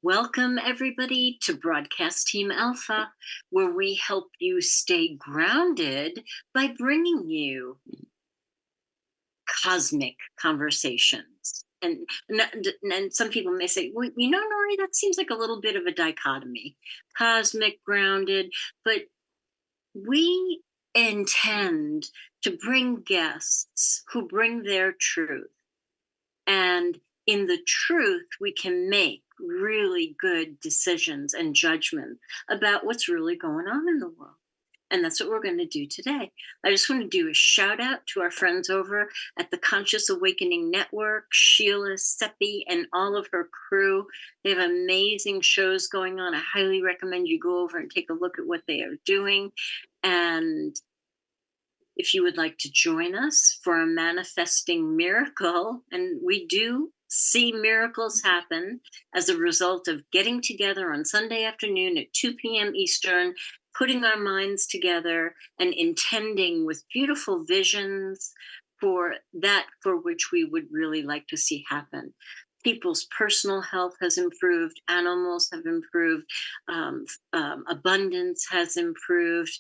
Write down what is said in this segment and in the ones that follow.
Welcome, everybody, to Broadcast Team Alpha, where we help you stay grounded by bringing you cosmic conversations. And some people may say, well, Nori, that seems like a little bit of a dichotomy, cosmic, grounded, but we intend to bring guests who bring their truth. And in the truth, we can make really good decisions and judgment about what's really going on in the world. And that's what we're going to do today. I just want to do a shout out to our friends over at the Conscious Awakening Network, Sheila, Seppi, and all of her crew. They have amazing shows going on. I highly recommend you go over and take a look at what they are doing. And if you would like to join us for a manifesting miracle, and we do see miracles happen as a result of getting together on Sunday afternoon at 2 p.m. Eastern, putting our minds together and intending with beautiful visions for that for which we would really like to see happen. People's personal health has improved, animals have improved, abundance has improved,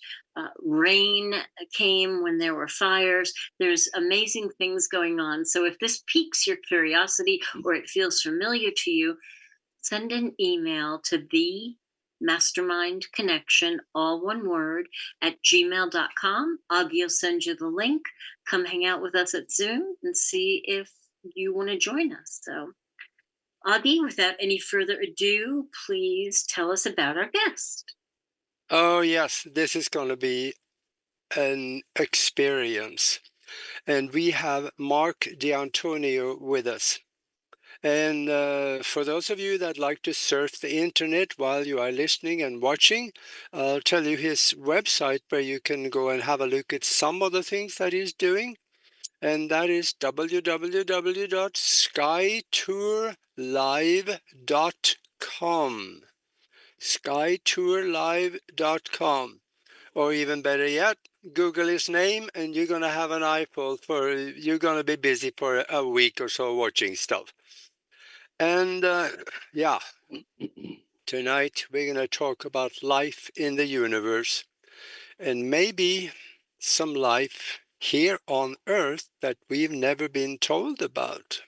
rain came when there were fires. There's amazing things going on. So if this piques your curiosity or it feels familiar to you, send an email to the mastermind connection, all one word, at gmail.com. Aage will send you the link. Come hang out with us at Zoom and see if you want to join us. So Aage, without any further ado, please tell us about our guest. Oh, yes, this is going to be an experience. And we have Marc D'Antonio with us. And for those of you that like to surf the internet while you are listening and watching, I'll tell you his website where you can go and have a look at some of the things that he's doing. And that is www.skytourlive.com. skytourlive.com, or even better yet, Google his name and you're going to have an eyeful you're going to be busy for a week or so watching stuff. And yeah, tonight we're going to talk about life in the universe and maybe some life here on Earth that we've never been told about.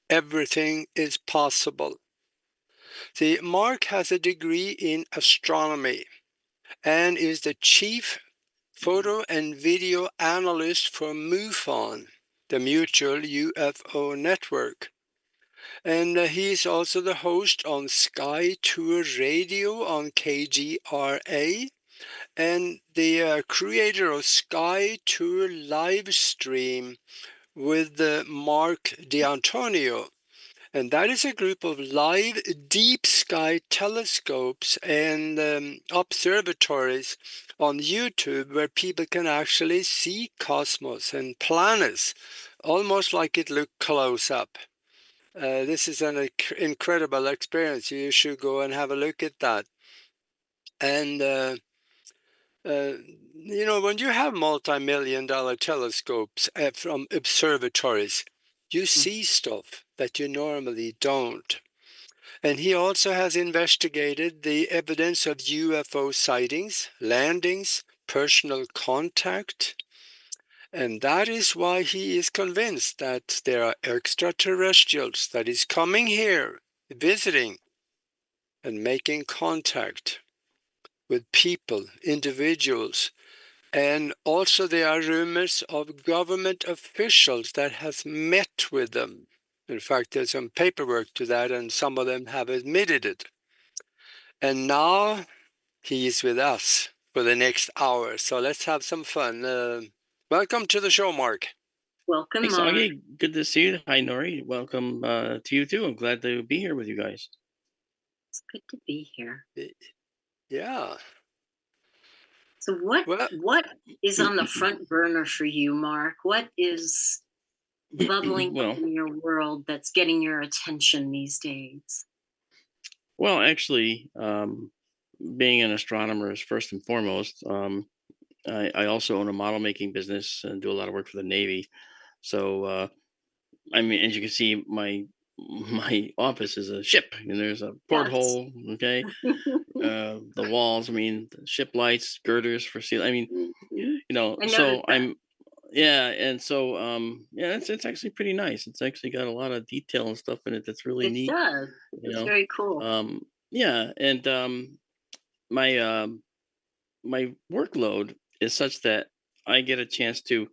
Everything is possible. See, Marc has a degree in astronomy and is the chief photo and video analyst for MUFON, the Mutual UFO Network. And he's also the host on Sky Tour Radio on KGRA and the creator of Sky Tour Livestream with Marc D'Antonio. And that is a group of live deep sky telescopes and observatories on YouTube where people can actually see cosmos and planets, almost like it looked close up. This is an incredible experience. You should go and have a look at that. And, when you have multi-million-dollar telescopes from observatories, you see stuff that you normally don't. And he also has investigated the evidence of UFO sightings, landings, personal contact. And that is why he is convinced that there are extraterrestrials that is coming here, visiting, and making contact with people, individuals. And also there are rumors of government officials that has met with them. In fact, there's some paperwork to that, and some of them have admitted it. And now he is with us for the next hour. So let's have some fun. Welcome to the show, Marc. Welcome, Thanks, Marc. Aage. Good to see you. Hi, Nori. Welcome to you too. I'm glad to be here with you guys. It's good to be here. Yeah. So what is on the front burner for you, Marc? What is bubbling up in your world that's getting your attention these days? Well, actually, being an astronomer is first and foremost. I also own a model making business and do a lot of work for the Navy. So, as you can see, my my office is a ship, and there's a Yes. porthole. Okay, the walls. I mean, the ship lights, girders for seal. I mean, Mhm. I so noticed that. I'm yeah, and so yeah, it's actually pretty nice. It's actually got a lot of detail and stuff in it that's really It neat. does. You It's know, very cool. yeah, and my my workload is such that I get a chance to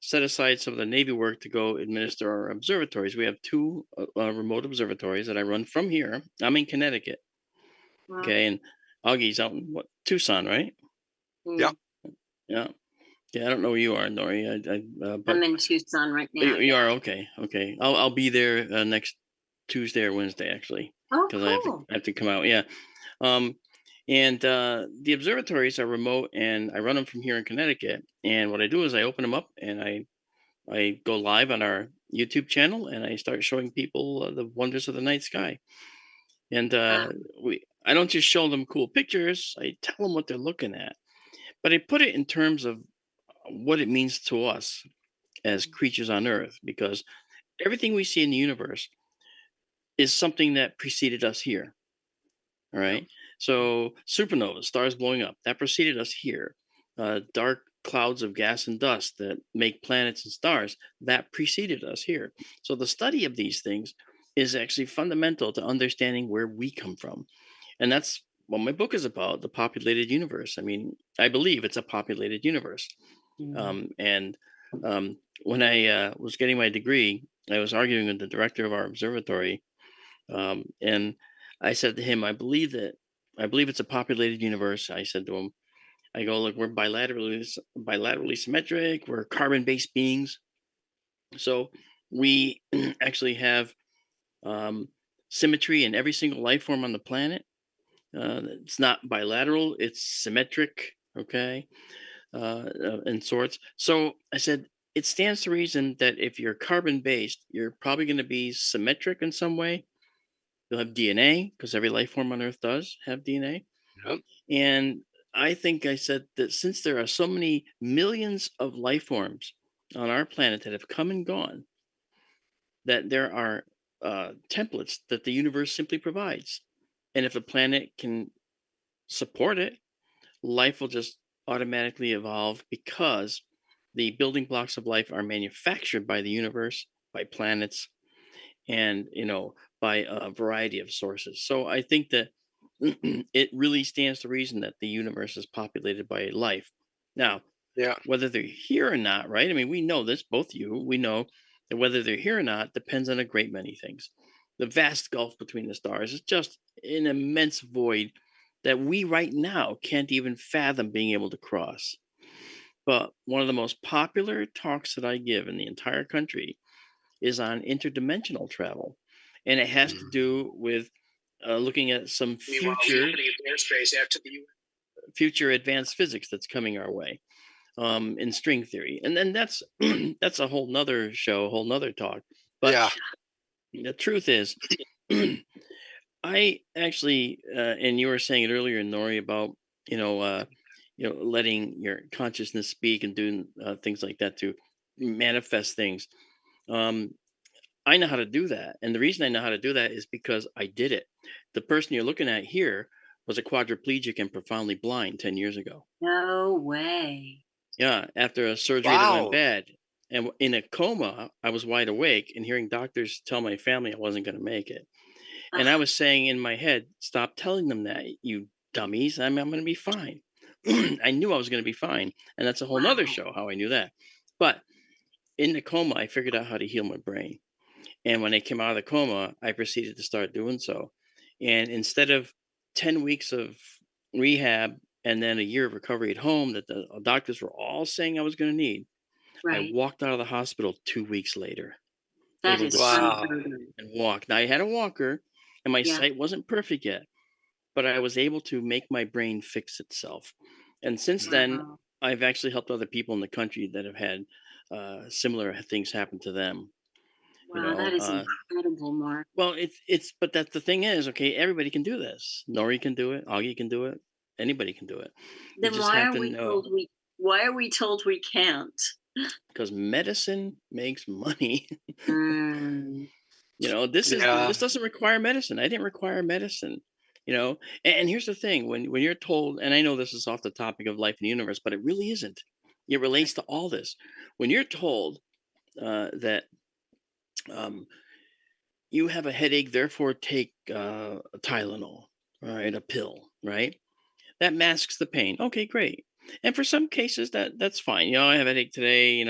set aside some of the Navy work to go administer our observatories. We have two remote observatories that I run from here. I'm in Connecticut, Well, okay, and Augie's out in what Tucson, right? Yeah. mm, Yeah, yeah. I don't know where you are, Nori. But I'm in Tucson right now. you Yeah. are okay. Okay, I'll be there next Tuesday or Wednesday actually, Oh, because cool. I have to come out. Yeah, um, and the observatories are remote, and I run them from here in Connecticut. And what I do is I open them up, and I go live on our YouTube channel, and I start showing people the wonders of the night sky. And Uh, we I don't just show them cool pictures. I tell them what they're looking at, but I put it in terms of what it means to us as creatures on Earth, because everything we see in the universe is something that preceded us here. All yeah. right. So supernovas, stars blowing up, that preceded us here. Dark clouds of gas and dust that make planets and stars, that preceded us here. So the study of these things is actually fundamental to understanding where we come from. And that's what my book is about, the populated universe. I mean, I believe it's a populated universe. Mm. And when I was getting my degree, I was arguing with the director of our observatory, and I said to him, I believe it's a populated universe. I said to him, I go, look, we're bilaterally symmetric. We're carbon-based beings, so we actually have um, symmetry in every single life form on the planet. It's not bilateral; it's symmetric. Okay, in sorts. So I said, it stands to reason that if you're carbon-based, you're probably going to be symmetric in some way. You'll have DNA because every life form on Earth does have DNA. Yep. And I think I said that since there are so many millions of life forms on our planet that have come and gone, that there are templates that the universe simply provides. And if a planet can support it, life will just automatically evolve because the building blocks of life are manufactured by the universe, by planets, and by a variety of sources. So I think that it really stands to reason that the universe is populated by life. Now, Yeah. whether they're here or not, right? I mean, we know this, both you, we know that whether they're here or not depends on a great many things. The vast gulf between the stars is just an immense void that we right now can't even fathom being able to cross. But one of the most popular talks that I give in the entire country is on interdimensional travel, and it has to Mm. do with looking at some Meanwhile, the opening of airspace after the future advanced physics that's coming our way, in string theory, and then that's that's a whole nother show, a whole nother talk. But Yeah. the truth is, I actually, and you were saying it earlier, Nori, about you know, uh, letting your consciousness speak and doing things like that to manifest things. Um, I know how to do that. And the reason I know how to do that is because I did it. The person you're looking at here was a quadriplegic and profoundly blind 10 years ago. No way. Yeah, after a surgery that went Wow. bad. And in a coma, I was wide awake and hearing doctors tell my family I wasn't going to make it. And I Ah, was saying in my head, stop telling them that, you dummies. I'm going to be fine. I knew I was going to be fine. And that's a whole nother wow. show how I knew that. But in the coma, I figured out how to heal my brain. And when I came out of the coma, I proceeded to start doing so. And instead of 10 weeks of rehab and then a year of recovery at home that the doctors were all saying I was going to need, I Right. walked out of the hospital 2 weeks later, That able to is see Wow. unheard of. and walk. Now, I had a walker and my Yeah. sight wasn't perfect yet, but I was able to make my brain fix itself. And since Mm. then, Wow. I've actually helped other people in the country that have had similar things happen to them. You Wow. That know, is incredible, Mark. Well, but that the thing is, okay, everybody can do this. Nori can do it. Augie can do it. Anybody can do it. You Then just why have are to we know, told we can't? because medicine makes money. Mm. Yeah. This doesn't require medicine. I didn't require medicine. And here's the thing: when you're told, and I know this is off the topic of life in the universe, but it really isn't. It relates to all this. When you're told that um, you have a headache, therefore take a Tylenol, right, a pill, right? That masks the pain. Okay, great. And for some cases, that's fine. I have a headache today.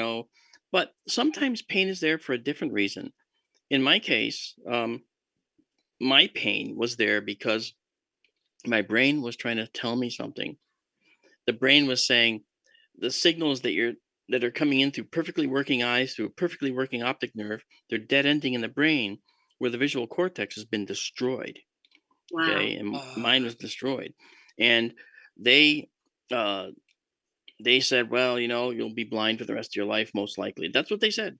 But sometimes pain is there for a different reason. In my case, my pain was there because my brain was trying to tell me something. The brain was saying the signals that are coming in through perfectly working eyes, through a perfectly working optic nerve, they're dead ending in the brain where the visual cortex has been destroyed. Okay, Wow. and Uh, mine was destroyed, and they uh, they said, well, you'll be blind for the rest of your life, most likely. That's what they said.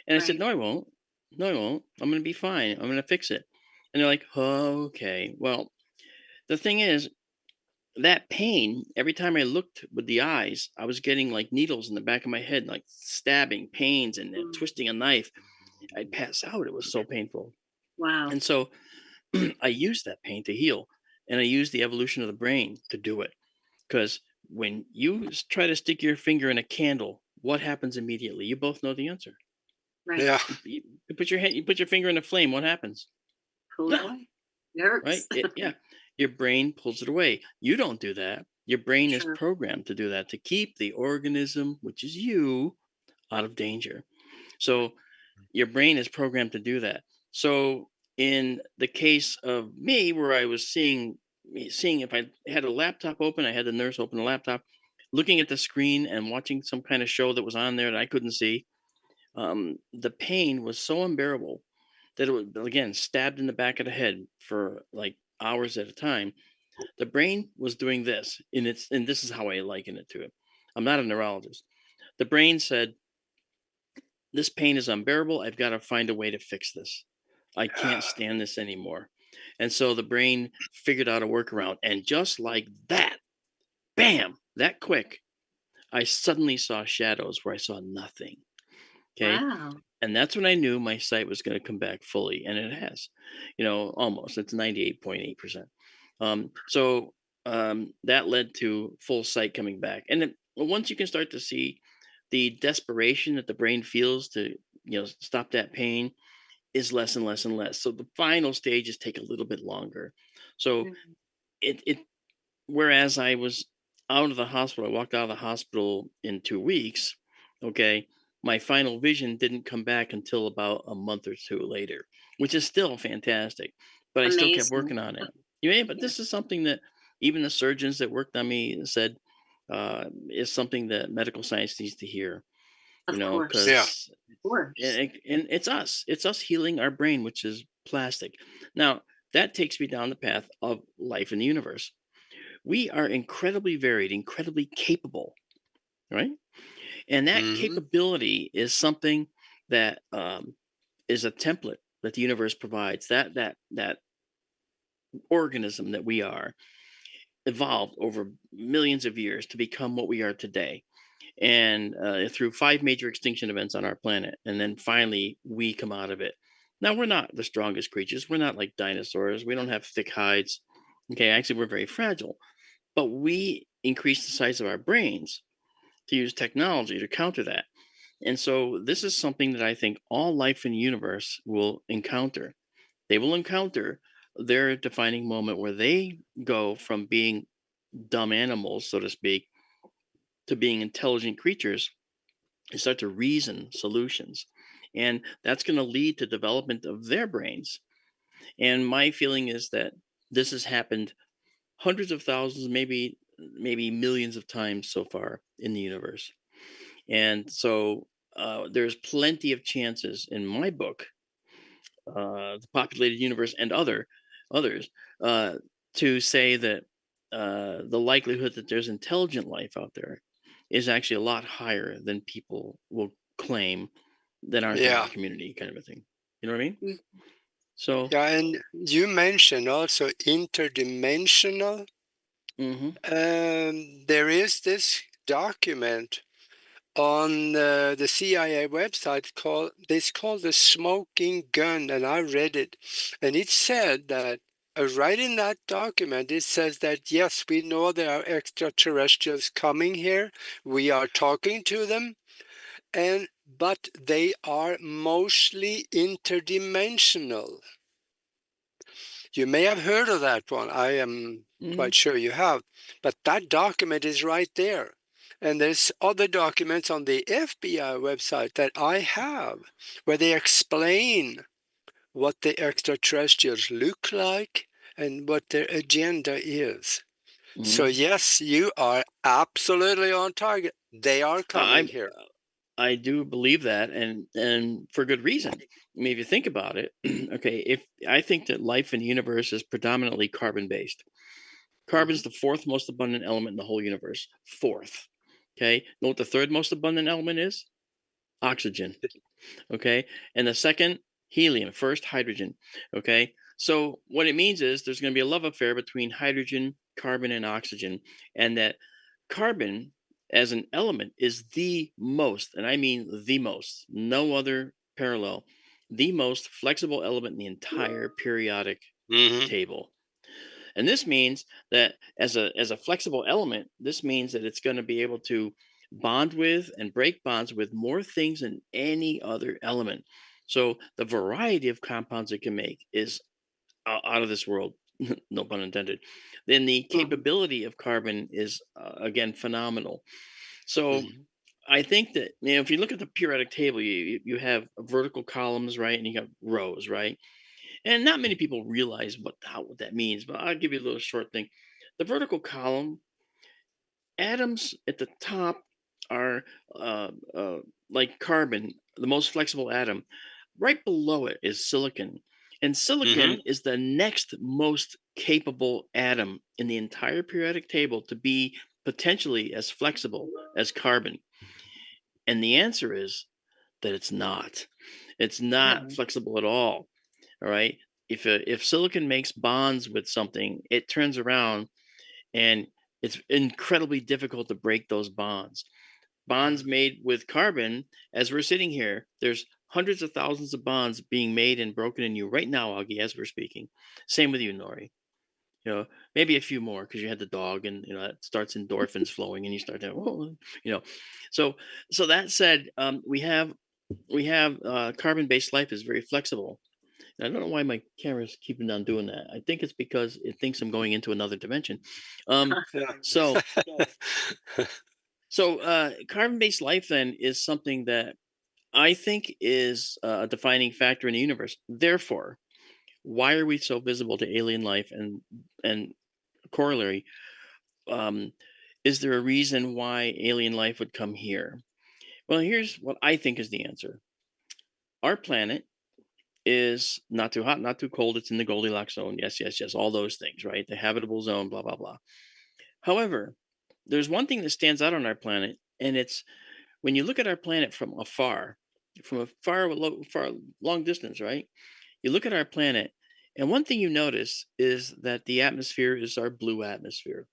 And I said, Right. no, I won't. No, I won't. I'm going to be fine. I'm going to fix it. And they're like, oh, okay. Well, the thing is, that pain, every time I looked with the eyes, I was getting like needles in the back of my head, like stabbing pains and Mm. twisting a knife. I'd pass out. It was so painful. Wow. And so I used that pain to heal. And I used the evolution of the brain to do it. Because when you try to stick your finger in a candle, what happens immediately? You both know the answer. Right. yeah. You put your finger in a flame. What happens? Pull it away. It Right? hurts. Yeah. Your brain pulls it away. You don't do that. Your brain is Sure. programmed to do that to keep the organism, which is you, out of danger. So your brain is programmed to do that. So in the case of me, where I was seeing if I had a laptop open, I had the nurse open the laptop, looking at the screen and watching some kind of show that was on there that I couldn't see. The pain was so unbearable that it was, again, stabbed in the back of the head for like hours at a time. The brain was doing this, and this is how I liken it to it. I'm not a neurologist. The brain said, "This pain is unbearable. I've got to find a way to fix this. I can't stand this anymore." And so the brain figured out a workaround, and just like that, bam, that quick, I suddenly saw shadows where I saw nothing. Okay, Wow. and that's when I knew my sight was going to come back fully, and it has. Almost. It's 98.8%. That led to full sight coming back, and then once you can start to see the desperation that the brain feels to stop that pain is less and less and less. So the final stages take a little bit longer. So Mhm. it whereas I was out of the hospital, I walked out of the hospital in 2 weeks. Okay. My final vision didn't come back until about a month or two later, which is still fantastic. But I still kept Amazing. working on it. Yeah, but Yeah. this is something that even the surgeons that worked on me said is something that medical science needs to hear, Of course. yeah. because Of course. and it's us healing our brain, which is plastic. Now, that takes me down the path of life in the universe. We are incredibly varied, incredibly capable, right? And that Hmm. capability is something that is a template that the universe provides. That organism that we are evolved over millions of years to become what we are today, and through five major extinction events on our planet, and then finally we come out of it. Now, we're not the strongest creatures. We're not like dinosaurs. We don't have thick hides. Okay, actually, we're very fragile, but we increase the size of our brains to use technology to counter that. And so this is something that I think all life in the universe will encounter. They will encounter their defining moment where they go from being dumb animals, so to speak, to being intelligent creatures and start to reason solutions. And that's going to lead to development of their brains. And my feeling is that this has happened hundreds of thousands, maybe millions of times so far in the universe. And so there's plenty of chances in my book, The Populated Universe, and others, uh, to say that the likelihood that there's intelligent life out there is actually a lot higher than people will claim that aren't in our Yeah. community, kind of a thing. You know what I mean? Mm. So, Yeah. And you mentioned also interdimensional. mhm. There is this document on the CIA website it's called the smoking gun, and I read it, and it said that right in that document it says that yes, we know there are extraterrestrials coming here, we are talking to them, and but they are mostly interdimensional. You may have heard of that one. I am Hmm. quite sure you have. But that document is right there. And there's other documents on the FBI website that I have where they explain what the extraterrestrials look like and what their agenda is. So, Hmm. yes, you are absolutely on target. They are coming I here. I do believe that, and for good reason. I mean, if you think about it, okay, if I think that life in the universe is predominantly carbon based. Carbon Mhm. is the fourth most abundant element in the whole universe. Fourth. Okay. Know what the third most abundant element is? Oxygen. Okay. And the second, helium. First, hydrogen. Okay. So what it means is there's going to be a love affair between hydrogen, carbon, and oxygen, and that carbon as an element is the most, and I mean the most, no other parallel, the most flexible element in the entire periodic Mhm. table. And this means that as a flexible element, this means that it's going to be able to bond with and break bonds with more things than any other element. So the variety of compounds it can make is out of this world, no pun intended. Then the Mhm. capability of carbon is again phenomenal. So Mhm. I think that, if you look at the periodic table, you have vertical columns, right, and you have rows, right, and not many people realize what that means, but I'll give you a little short thing. The vertical column, atoms at the top are like carbon, the most flexible atom. Right below it is silicon. And silicon Mhm. is the next most capable atom in the entire periodic table to be potentially as flexible as carbon. And the answer is that it's not. It's not Really? flexible at all. All right. If silicon makes bonds with something, it turns around and it's incredibly difficult to break those bonds. Bonds Mhm. made with carbon, as we're sitting here, there's hundreds of thousands of bonds being made and broken in you right now, Augie, as we're speaking. Same with you, Nori. Maybe a few more because you had the dog, and that starts endorphins flowing, and you start to, oh, you know. So, so that said, we have carbon-based life is very flexible. I don't know why my camera's keeping on doing that. I think it's because it thinks I'm going into another dimension. Um, Yeah. so carbon-based life then is something that I think is a defining factor in the universe. Therefore, why are we so visible to alien life? And corollary, um, is there a reason why alien life would come here? Well, here's what I think is the answer. Our planet is not too hot, not too cold. It's in the Goldilocks zone. Yes, yes, yes. All those things, right? The habitable zone, blah, blah, blah. However, there's one thing that stands out on our planet, and it's when you look at our planet from a far long distance, right? You look at our planet, and one thing you notice is that the atmosphere is our blue atmosphere.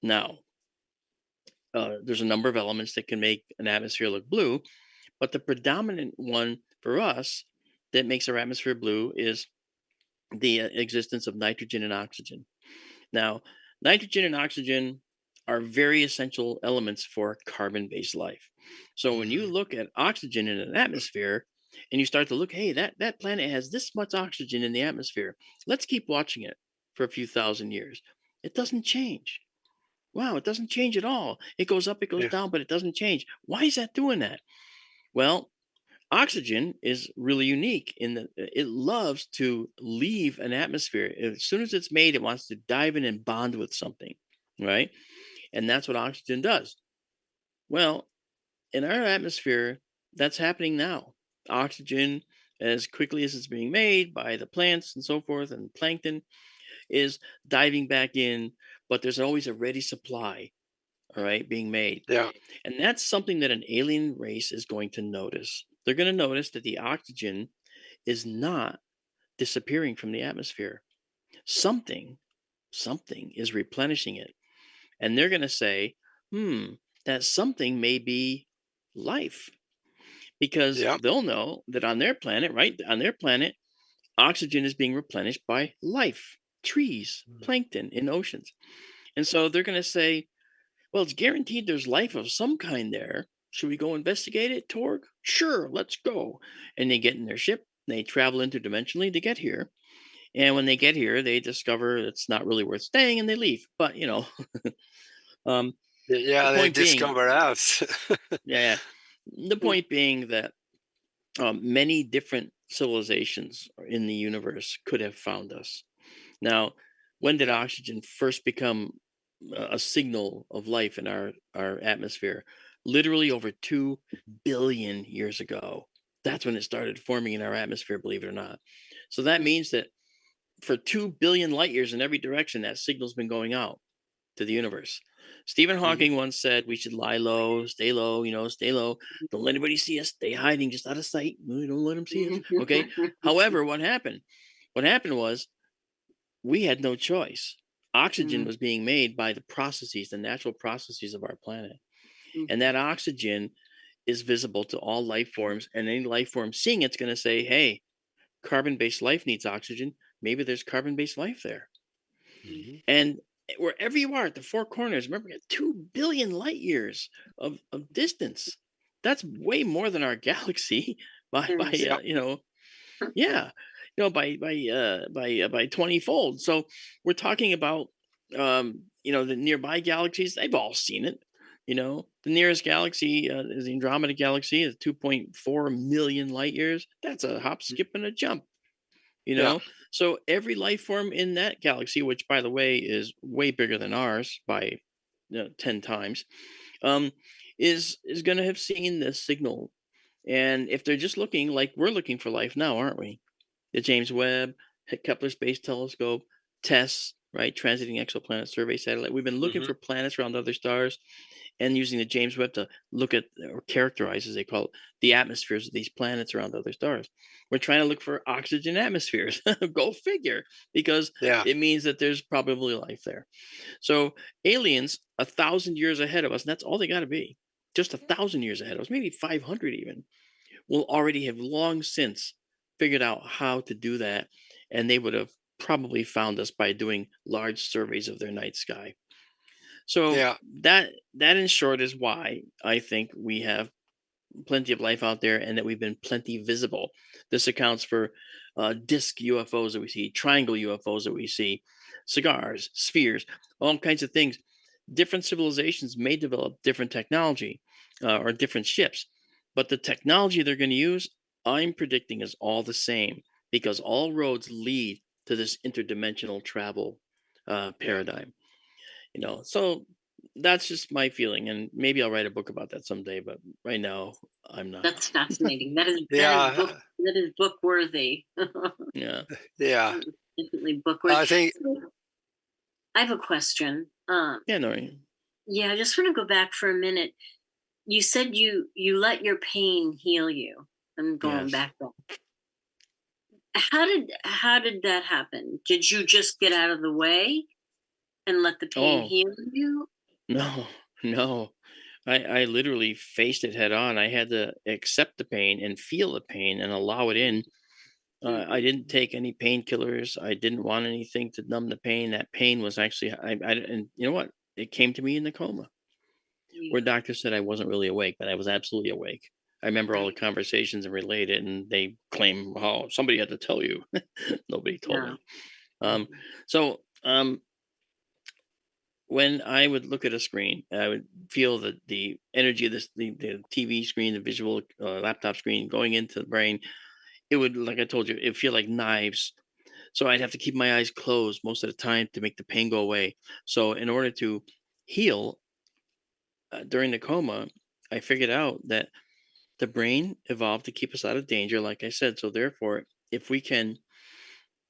Now, there's a number of elements that can make an atmosphere look blue, but the predominant one for us that makes our atmosphere blue is the existence of nitrogen and oxygen. Now, nitrogen and oxygen are very essential elements for carbon based life. So when you Mhm. look at oxygen in an atmosphere and you start to look, hey, that planet has this much oxygen in the atmosphere. Let's keep watching it for a few thousand years. It doesn't change. Wow, it doesn't change at all. It goes up, it goes Yeah. down, but it doesn't change. Why is that doing that? Well, oxygen is really unique in that it loves to leave an atmosphere. As soon as it's made, it wants to dive in and bond with something, right? And that's what oxygen does. Well, in our atmosphere, that's happening now. Oxygen, as quickly as it's being made by the plants and so forth, and plankton, is diving back in, but there's always a ready supply, all right, being made. Yeah. And that's something that an alien race is going to notice. They're going to notice that the oxygen is not disappearing from the atmosphere. Something, something is replenishing it. And they're going to say, hmm, that something may be life, because Yeah. they'll know that on their planet, right? On their planet, oxygen is being replenished by life, trees, Mm. plankton in oceans. And so they're going to say, well, it's guaranteed there's life of some kind there. Should we go investigate it, Torg? Sure, let's go. And they get in their ship, they travel interdimensionally to get here. And when they get here, they discover it's not really worth staying and they leave. But, um, the Yeah, they point being, discover us. yeah, the point being that many different civilizations in the universe could have found us. Now, when did Yeah. oxygen first become a signal of life in our atmosphere? Literally over 2 billion years ago. That's when it started forming in our atmosphere, believe it or not. So that means that for 2 billion light years in every direction, that signal's been going out to the universe. Stephen Mhm. Hawking once said we should lie low, stay low, stay low. Don't let anybody see us. Stay hiding, just out of sight. Don't let them see us. Okay. However, what happened? What happened was we had no choice. Oxygen was being made by the processes, the natural processes of our planet. And that oxygen is visible to all life forms. And any life form seeing it's going to say, hey, carbon based life needs oxygen. Maybe there's carbon based life there. Mhm. And wherever you are at the four corners, remember, we got 2 billion light years of distance. That's way more than our galaxy by There's Yeah. yeah, by 20-fold. So we're talking about the nearby galaxies. They've all seen it. The nearest galaxy is the Andromeda galaxy, is 2.4 million light years. That's a hop, skip, and a jump. you Yeah. know so every life form in that galaxy, which by the way is way bigger than ours by 10 times, um is going to have seen this signal. And if they're just looking like we're looking for life now, aren't we? The James Webb, Kepler Space Telescope, TESS, right? Transiting Exoplanet Survey Satellite. We've been looking Mhm. for planets around other stars and using the James Webb to look at or characterize, as they call it, the atmospheres of these planets around other stars. We're trying to look for oxygen atmospheres. Go figure, because Yeah. it means that there's probably life there. So aliens 1,000 years ahead of us, and that's all they got to be. Just 1,000 years ahead of us, maybe 500 even, will already have long since figured out how to do that, and they would have probably found us by doing large surveys of their night sky. So Yeah. that in short is why I think we have plenty of life out there and that we've been plenty visible. This accounts for disc UFOs that we see, triangle UFOs that we see, cigars, spheres, all kinds of things. Different civilizations may develop different technology or different ships, but the technology they're going to use, I'm predicting, is all the same, because all roads lead to this interdimensional travel Yeah. paradigm. So that's just my feeling, and maybe I'll write a book about that someday, but right now I'm not. That's fascinating. Yeah. That is book worthy. Yeah. Yeah. Definitely book worthy. I think. So, I have a question. Yeah, Nori. Yeah, I just want to go back for a minute. You said you let your pain heal you. I'm going Yes. back there. How did that happen? Did you just get out of the way and let the pain Oh, heal you? no, no. I literally faced it head on. I had to accept the pain and feel the pain and allow it in. I Mhm. didn't take any painkillers. I didn't want anything to numb the pain. That pain was actually, and you know what? It came to me in the coma, where Yeah, doctors said I wasn't really awake, but I was absolutely awake. I remember all the right. conversations and relayed it, and they claim, "Oh, somebody had to tell you." Nobody told No. me. Um, so when I would look at a screen, I would feel the energy of the TV screen, the visual laptop screen going into the brain. It would, like I told you, it feel like knives. So I'd have to keep my eyes closed most of the time to make the pain go away. So in order to heal during the coma, I figured out that the brain evolved to keep us out of danger, like I said. So therefore, if we can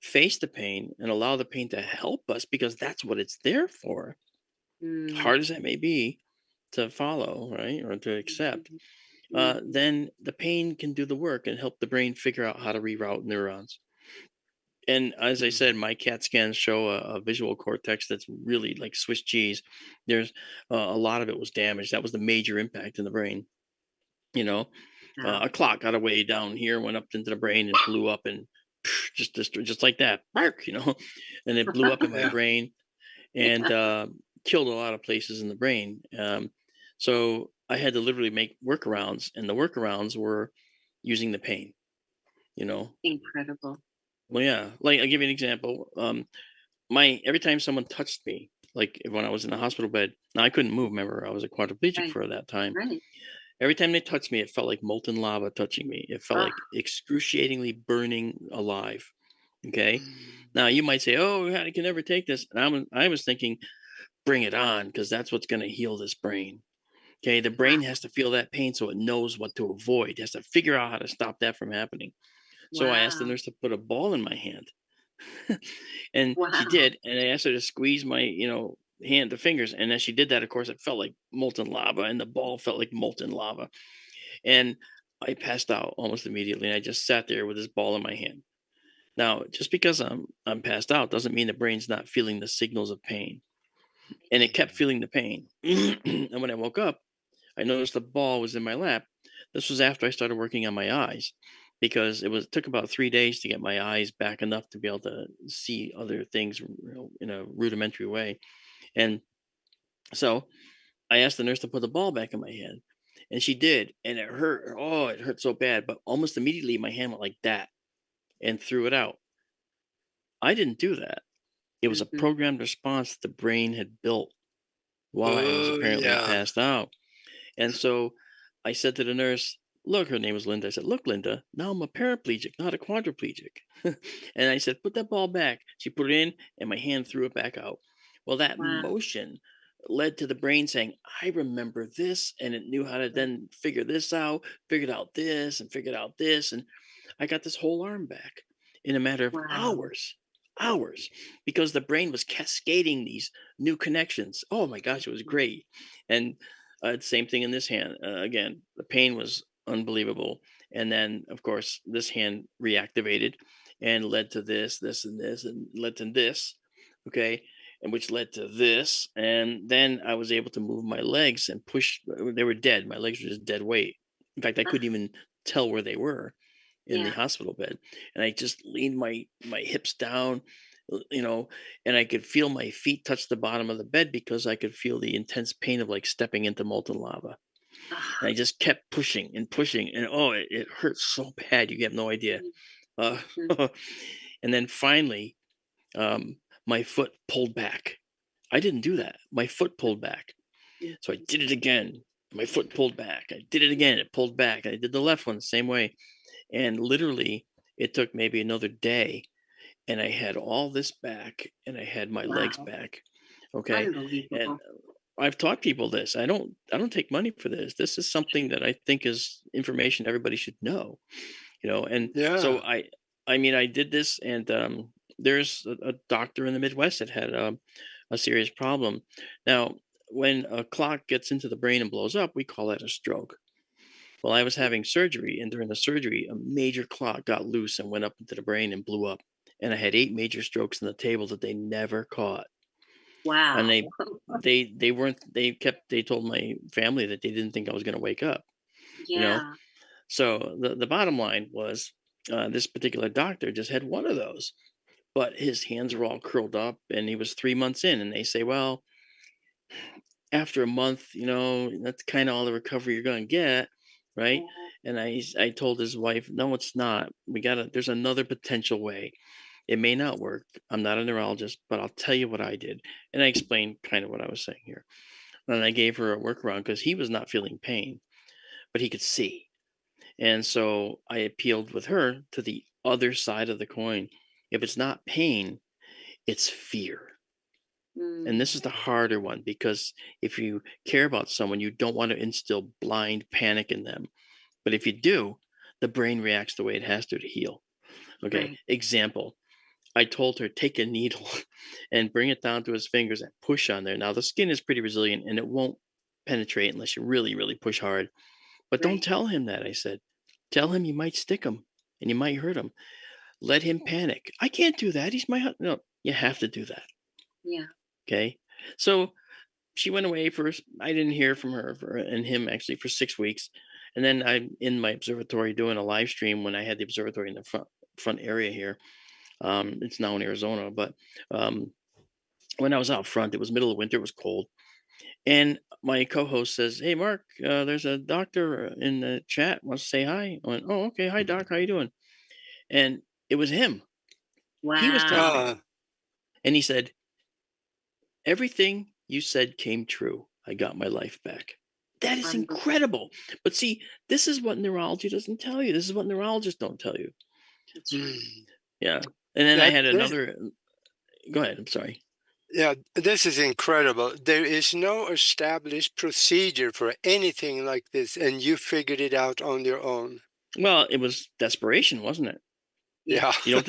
face the pain and allow the pain to help us, because that's what it's there for, Mm. hard as that may be to follow, right, or to accept, Mhm. Mhm. then the pain can do the work and help the brain figure out how to reroute neurons. And as I Mm. said, my CAT scans show a visual cortex that's really like Swiss cheese. There's a lot of it was damaged. That was the major impact in the brain. You know, a Wow. clock got away down here, went up into the brain and blew up, and just like that, bark, and it blew up in my Yeah. brain and Yeah. killed a lot of places in the brain. So I had to literally make workarounds, and the workarounds were using the pain. You know, Incredible. well, yeah. Like I'll give you an example. My every time someone touched me, like when I was in the hospital bed, now I couldn't move. Remember, I was a quadriplegic Right. for that time. Right. Every time they touched me, it felt like molten lava touching me. It felt Ugh. like excruciatingly burning alive. Okay. Mm. Now you might say, "Oh, I can never take this," and I was thinking, "Bring it on," because that's what's going to heal this brain. Okay, the brain Wow. has to feel that pain so it knows what to avoid. It has to figure out how to stop that from happening. So I asked the Wow. nurse to put a ball in my hand, and she Wow. did. And I asked her to squeeze my, hand, the fingers. And as she did that, of course, it felt like molten lava, and the ball felt like molten lava. And I passed out almost immediately. And I just sat there with this ball in my hand. Now, just because I'm passed out doesn't mean the brain's not feeling the signals of pain. And it kept Mm. feeling the pain. And when I woke up, I noticed the ball was in my lap. This was after I started working on my eyes because it took about 3 days to get my eyes back enough to be able to see other things, in a rudimentary way. And so I asked the nurse to put the ball back in my hand, and she did, and it hurt. Oh, it hurt so bad, but almost immediately my hand went like that and threw it out. I didn't do that. It was a Mhm. programmed response the brain had built while I was Oh, apparently yeah. passed out. And so I said to the nurse, "Look," her name was Linda. I said, "Look, Linda, now I'm a paraplegic, not a quadriplegic." And I said, "Put that ball back." She put it in, and my hand threw it back out. Well, that Wow. motion led to the brain saying, "I remember this," and it knew how to then figure this out, figured out this, and figured out this. And I got this whole arm back in a matter of Wow. hours, because the brain was cascading these new connections. Oh my gosh, it was great. And same thing in this hand. Again, the pain was unbelievable. And then, of course, this hand reactivated and led to this, and led to this. Okay. And which led to this. And then I was able to move my legs and push. They were dead. My legs were just dead weight. In fact, I couldn't even tell where they were in the Yeah. hospital bed. And I just leaned my hips down, you know, and I could feel my feet touch the bottom of the bed because I could feel the intense pain of like stepping into molten lava. And I Ugh. just kept pushing and pushing, and oh, it hurt so bad you have no idea. Uh, Mhm. and then finally, my foot pulled back. I didn't do that. My foot pulled back. Mhm. So I did it again. My foot pulled back. I did it again. It pulled back. I did the left one the same way. And literally, it took maybe another day, and I had all this back, and I had my legs Wow. back. Okay. And Unbelievable. I've taught people this. I don't take money for this. This is something that I think is information everybody should know. And so Yeah. I mean, I did this, and there's a doctor in the Midwest that had a serious problem. Now, when a clock gets into the brain and blows up, we call that a stroke. Well, I was having surgery, and during the surgery, a major clot got loose and went up into the brain and blew up. And I had 8 major strokes in the table that they never caught. And Wow. they told my family that they didn't think I was going to wake up. You know, Yeah. so the bottom line was, this particular doctor just had one of those, but his hands were all curled up, and he was 3 months in, and they say, well, after a month, that's kind of all the recovery you're going to get, right? Mhm. And I told his wife, no, it's not. There's another potential way. It may not work. I'm not a neurologist, but I'll tell you what I did. And I explained kind of what I was saying here. And I gave her a workaround because he was not feeling pain, but he could see. And so I appealed with her to the other side of the coin. If it's not pain, it's fear. And Mm. this is the harder one, because if you care about someone, you don't want to instill blind panic in them. But if you do, the brain reacts the way it has to heal. Okay. Right. Example, I told her, take a needle and bring it down to his fingers and push on there. Now, the skin is pretty resilient and it won't penetrate unless you really, really push hard. But don't Right. tell him that, I said. Tell him you might stick him and you might hurt him. let him panic. I can't do that. He's my husband. No, you have to do that. Yeah. Okay. So she went away first. I didn't hear from her and him actually for 6 weeks. And then I'm in my observatory doing a live stream when I had the observatory in the front area here. It's now in Arizona, but um, when I was out front, it was middle of winter. It was cold, and my co-host says, "Hey, Mark, there's a doctor in the chat wants to say hi." I went, "Oh, okay. Hi, doc. How you doing?" And it was him. He was talking, Wow. Uh, and he said, "Everything you said came true. I got my life back." That is Unbelievable. incredible. But see, this is what neurology doesn't tell you. This is what neurologists don't tell you. That's right. mm, Yeah. And then I that had this, another. Go ahead. I'm sorry. yeah, this is incredible. There is no established procedure for anything like this, and you figured it out on your own. Well, it was desperation, wasn't it? Yeah. Yeah,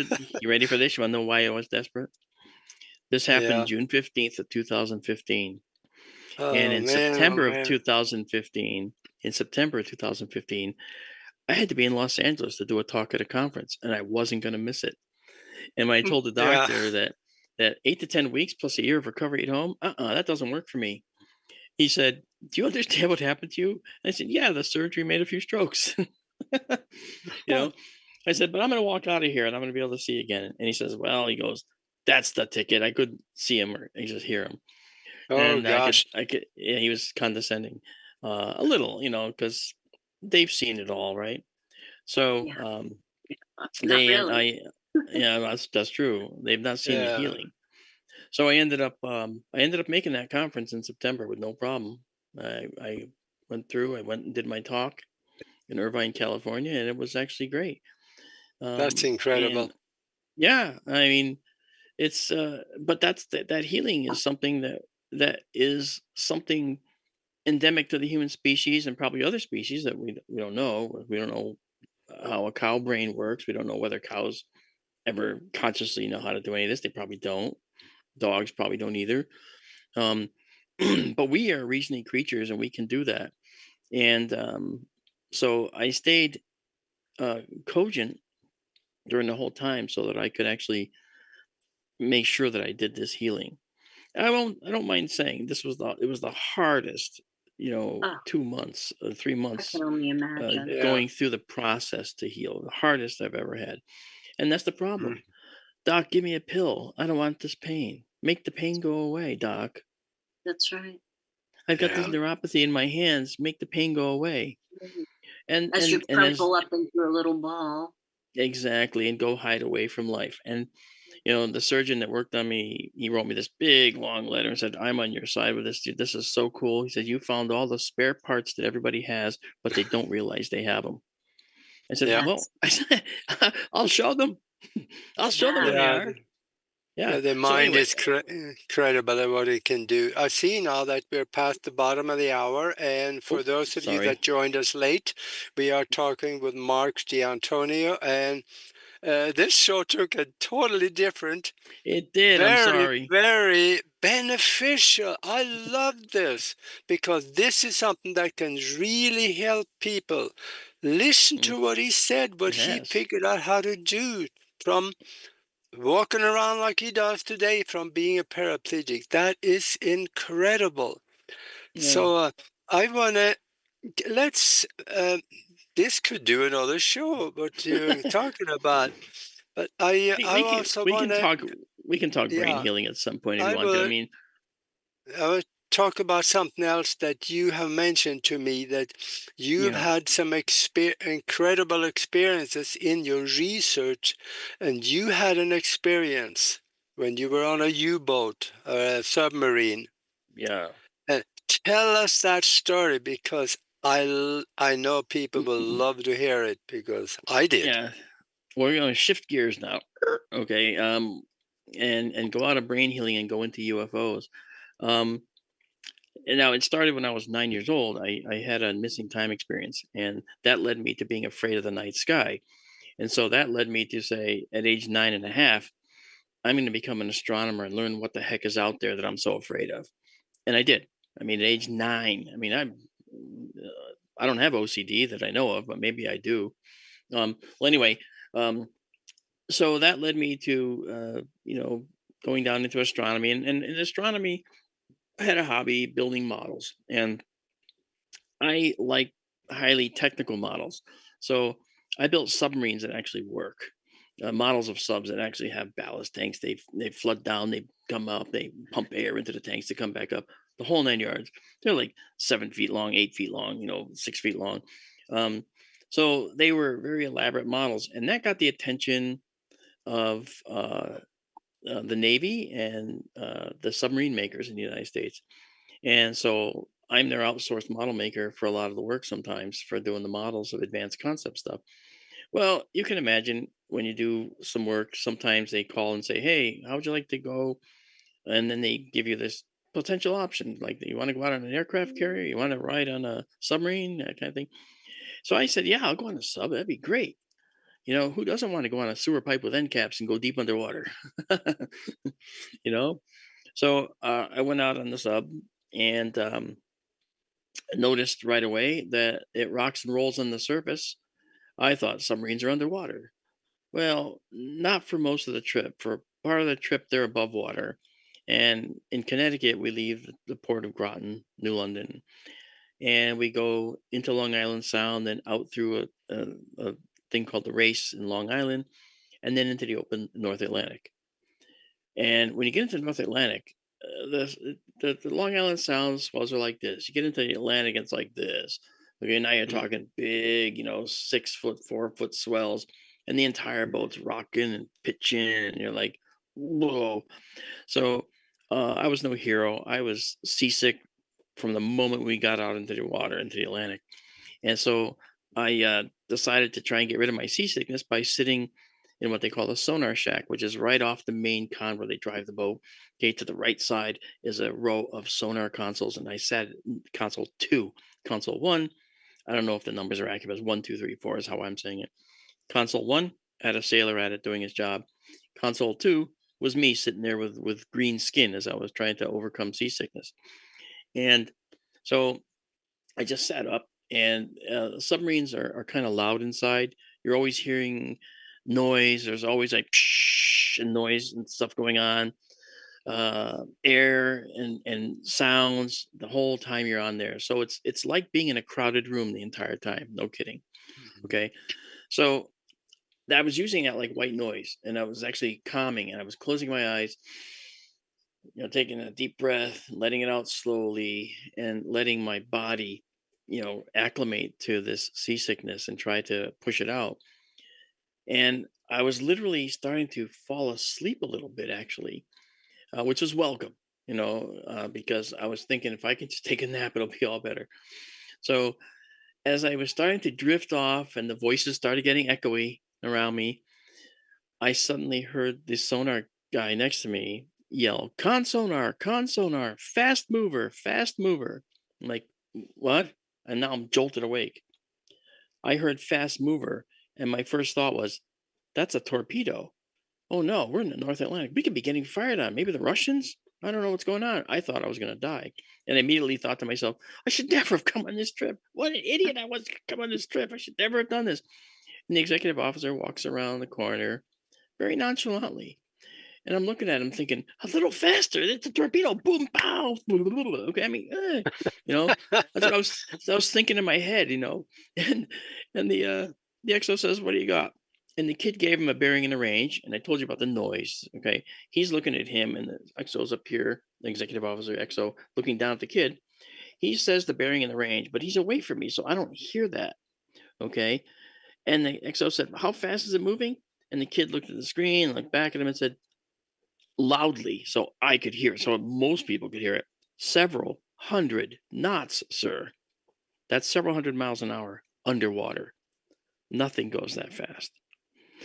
You ready for this? You want to know why I was desperate? This happened yeah. June 15th of 2015. And Oh man, oh man. In September of 2015, I had to be in Los Angeles to do a talk at a conference, and I wasn't going to miss it. And when I told the Yeah. doctor that 8 to 10 weeks plus a year of recovery at home, that doesn't work for me. He said, "Do you understand what happened to you?" I said, "Yeah, the surgery made a few strokes." you know, I said, "But I'm going to walk out of here and I'm going to be able to see you again." And he says, "Well," he goes, "That's the ticket." I couldn't see him or I just hear him. Oh And gosh. yeah, he was condescending, a little, because they've seen it all, right? So, Yeah. Not they and really. yeah, that's true. They've not seen the Yeah, healing. So I ended up making that conference in September with no problem. I went through. I went and did my talk in Irvine, California, and it was actually great. that's And incredible. yeah, I mean, but that healing is something that is something endemic to the human species and probably other species that we don't know. We don't know how a cow brain works. We don't know whether cows ever consciously know how to do any of this. They probably don't. Dogs probably don't either. Um, but we are reasoning creatures and we can do that. And so I stayed cogent during the whole time so that I could actually make sure that I did this healing. I don't mind saying it was the hardest, Oh, 2 months, three I can months only imagine. Yeah. going through the process to heal, the hardest I've ever had. And that's the Mm, problem. Doc, give me a pill. I don't want this pain. Make the pain go away, doc. That's right. I've got this yeah. neuropathy in my hands. Make the pain go away. Mhm. And As you and and as crumple up into a little ball. exactly, and go hide away from life. And the surgeon that worked on me, he wrote me this big long letter and said, "I'm on your side with this, dude. This is so cool." He said, "You found all the spare parts that everybody has, but they don't realize they have them." I said, Yeah. "Well," That's I said, "I'll show them. I'll show them where wow. they Yeah. are." Yeah. Yeah, the So mind anyway, is incredible at what it can do. I see now that we're past the bottom of the hour, and for oh, those of you sorry. that joined us late, we are talking with Marc D'Antonio, and this show took a totally different, It did. I'm very, sorry. very beneficial. I love this because this is something that can really help people. Listen Mm, to what he said, what it he has. figured out how to do from walking around like he does today from being a paraplegic. That is incredible. Yeah. So I want to let's this could do another show what you're talking about. But I also We want can to talk brain yeah healing at some point if you I want to. I will mean, I will talk about something else that you have mentioned to me that you've yeah. had some incredible experiences in your research, and you had an experience when you were on a U-boat or a submarine. Yeah. And tell us that story because I know people will love to hear it because I did. Yeah. We're going to shift gears now. Okay. And go out of brain healing and go into UFOs. Um, and now it started when I was 9 years old. I had a missing time experience, and that led me to being afraid of the night sky. And so that led me to say, at age 9.5, I'm going to become an astronomer and learn what the heck is out there that I'm so afraid of. And I did. I mean, at age 9, I mean, I don't have OCD that I know of, but maybe I do. Well, anyway, um, So that led me to, going down into astronomy. And in astronomy, I had a hobby building models. And I like highly technical models. So I built submarines that actually work. Models of subs that actually have ballast tanks. They flood down, they come up, they pump air into the tanks to come back up. The whole 9 yards. They're like 7 feet long, 8 feet long, 6 feet long. Um, so they were very elaborate models, and that got the attention of the Navy and the submarine makers in the United States. And so I'm their outsourced model maker for a lot of the work sometimes for doing the models of advanced concept stuff. Well, you can imagine when you do some work, sometimes they call and say, "Hey, how would you like to go?" And then they give you this potential option, like, "You want to go out on an aircraft carrier? You want to ride on a submarine?" That kind of thing. So I said, "Yeah, I'll go on a sub. That'd be great." Who doesn't want to go on a sewer pipe with end caps and go deep underwater? you know. So I went out on the sub and noticed right away that it rocks and rolls on the surface. I thought submarines are underwater. Well, not for most of the trip. For part of the trip, they're above water. And in Connecticut, we leave the port of Groton, New London, and we go into Long Island Sound, then out through a thing called the Race in Long Island, and then into the open North Atlantic. And when you get into the North Atlantic, the Long Island Sound swells are like this. You get into the Atlantic, it's like this. Okay, now you're Mm. talking big, 6 foot, 4 foot swells, and the entire boat's rocking and pitching, and you're like, whoa. So I was no hero. I was seasick from the moment we got out into the water, into the Atlantic. And so I decided to try and get rid of my seasickness by sitting in what they call a sonar shack, which is right off the main con where they drive the boat. Okay, to the right side is a row of sonar consoles, and I sat in console two. Console one, I don't know if the numbers are accurate, but it's 1, 2, 3, 4 is how I'm saying it. Console one had a sailor at it doing his job. Console two was me sitting there with green skin as I was trying to overcome seasickness. And so I just sat up, and submarines are kind of loud inside. You're always hearing noise. There's always like psh and noise and stuff going on, air and sounds the whole time you're on there. So it's like being in a crowded room the entire time. No kidding. Mhm. Okay, so I was using that like white noise, and I was actually calming, and I was closing my eyes, taking a deep breath, letting it out slowly, and letting my body, acclimate to this seasickness and try to push it out. And I was literally starting to fall asleep a little bit, actually, which was welcome, because I was thinking if I can just take a nap, it'll be all better. So as I was starting to drift off and the voices started getting echoey around me, I suddenly heard the sonar guy next to me yell, con sonar, fast mover, fast mover." I'm like, What?" And now I'm jolted awake. I heard fast mover, and my first thought was, "That's a torpedo. Oh no, we're in the North Atlantic. We could be getting fired on. Maybe the Russians? I don't know what's going on." I thought I was going to die. And I immediately thought to myself, I should never have come on this trip. What an idiot I was to come on this trip. I should never have done this. And the executive officer walks around the corner very nonchalantly. And I'm looking at him thinking, a little faster. It's a torpedo. Boom, pow. Okay, I mean, you know, that's what I was thinking in my head, And the XO says, "What do you got?" And the kid gave him a bearing in the range, and I told you about the noise. Okay, he's looking at him, and the XO's up here, the executive officer XO, looking down at the kid. He says the bearing in the range, but he's away from me, so I don't hear that. Okay, and the XO said, "How fast is it moving?" And the kid looked at the screen, looked back at him, and said, loudly so I could hear it, so most people could hear it. "Several hundred knots, sir." That's several hundred miles an hour underwater. Nothing goes that fast.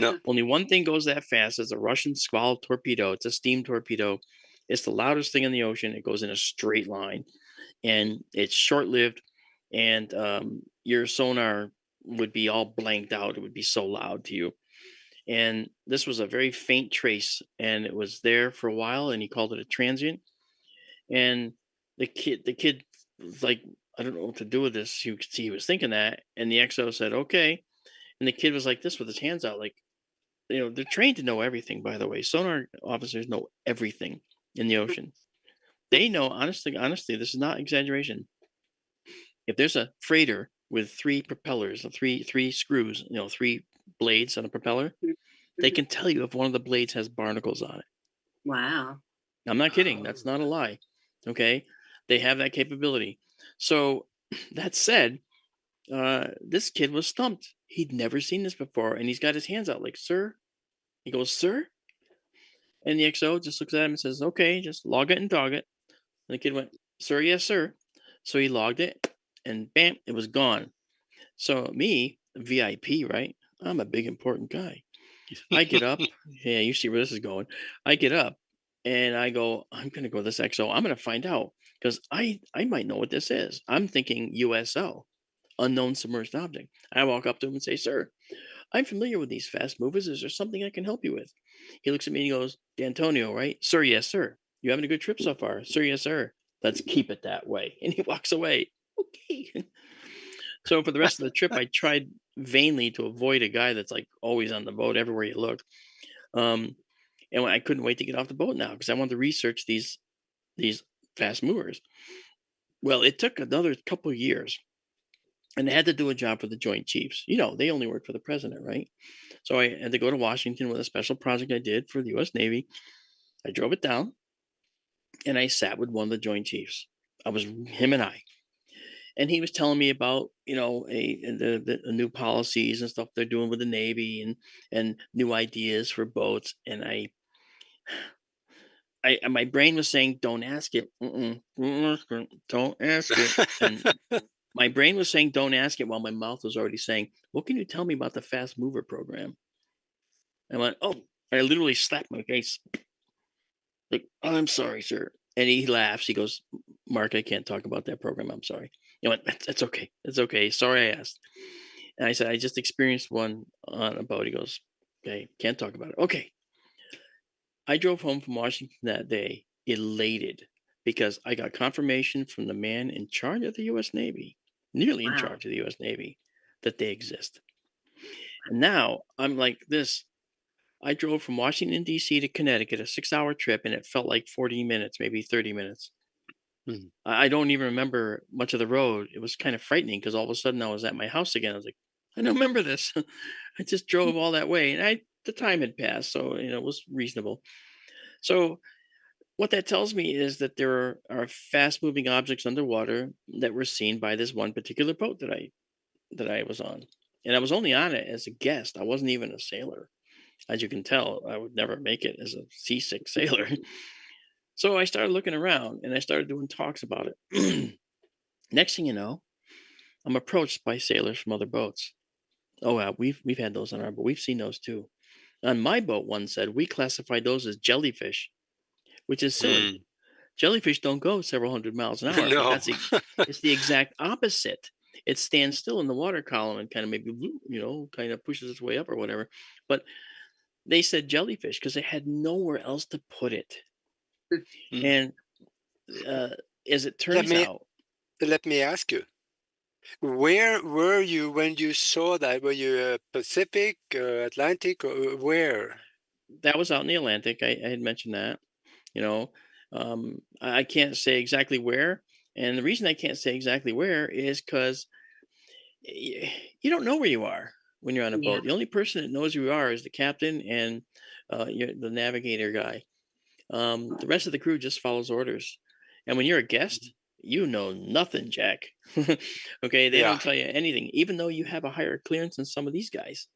No. Only one thing goes that fast is a Russian Squall torpedo. It's a steam torpedo. It's the loudest thing in the ocean. It goes in a straight line, and it's short lived. And your sonar would be all blanked out. It would be so loud to you. And this was a very faint trace, and it was there for a while, and he called it a transient. And the kid was like, "I don't know what to do with this." You could see he was thinking that, and the XO said, "Okay." And the kid was like this with his hands out, like, they're trained to know everything, by the way. Sonar officers know everything in the ocean. They know, honestly, this is not exaggeration. If there's a freighter with three propellers, three screws, three blades on a propeller, they Mhm. can tell you if one of the blades has barnacles on it. Wow. I'm not kidding. That's Oh. not a lie. Okay, they have that capability. So that said, this kid was stumped. He'd never seen this before, and he's got his hands out like, "Sir." He goes, "Sir," and the XO just looks at him and says, "Okay, just log it and dog it." And the kid went, "Sir, yes, sir." So he logged it, and bam, it was gone. So me, VIP, right? I'm a big important guy. I get up. Yeah, you see where this is going. I get up and I go, I'm gonna go to this XO. I'm gonna find out because I might know what this is. I'm thinking USO, unknown submerged object. I walk up to him and say, "Sir, I'm familiar with these fast movers. Is there something I can help you with?" He looks at me and he goes, "D'Antonio, right? Sir, yes, sir. You having a good trip so far? Sir, yes, sir. Let's keep it that way." And he walks away. Okay. So for the rest of the trip, I tried vainly to avoid a guy that's like always on the boat everywhere you look. Um, and I couldn't wait to get off the boat now because I wanted to research these fast movers. Well, it took another couple of years, and I had to do a job for the Joint Chiefs. They only work for the president, right? So I had to go to Washington with a special project I did for the U.S. Navy. I drove it down, and I sat with one of the Joint Chiefs. I was him and I, and he was telling me about the new policies and stuff they're doing with the Navy and new ideas for boats. And my brain was saying, "Don't ask it, don't ask it," and my brain was saying, "Don't ask it," while my mouth was already saying, "What can you tell me about the fast mover program?" I went, "Oh," I literally slapped my face like, "Oh, I'm sorry, sir." And he laughs. He goes, "Mark, I can't talk about that program. I'm sorry." I went, "That's okay. It's okay. Sorry I asked." And I said, "I just experienced one on a boat." He goes, "Okay, can't talk about it." Okay. I drove home from Washington that day elated because I got confirmation from the man in charge of the US Navy, nearly in Wow. charge of the US Navy, that they exist. And now I'm like this. I drove from Washington, D.C. to Connecticut, a 6 hour trip, and it felt like 40 minutes, maybe 30 minutes. Mm. I don't even remember much of the road. It was kind of frightening because all of a sudden I was at my house again. I was like, I don't remember this. I just drove all that way. And the time had passed, so it was reasonable. So what that tells me is that there are fast moving objects underwater that were seen by this one particular boat that I was on. And I was only on it as a guest. I wasn't even a sailor. As you can tell, I would never make it as a seasick sailor. So I started looking around and I started doing talks about it. Next thing you know, I'm approached by sailors from other boats. Oh, yeah, we've had those on our boat. We've seen those too. On my boat, one said we classified those as jellyfish, which is silly. Mm. Jellyfish don't go several hundred miles an hour, but No. it's the exact opposite. It stands still in the water column and kind of maybe kind of pushes its way up or whatever. But they said jellyfish because they had nowhere else to put it. Mm. And uh, as it Let turns me out, let me ask you, where were you when you saw that? Were you Pacific, Atlantic, or where? that was out in the Atlantic. I had mentioned that. You know, I can't say exactly where, and the reason I can't say exactly where is because you don't know where you are when you're on a Yeah. boat. The only person that knows who you are is the captain and the navigator guy. The rest of the crew just follows orders. And when you're a guest, you know nothing, Jack. Okay, they Yeah. don't tell you anything, even though you have a higher clearance than some of these guys.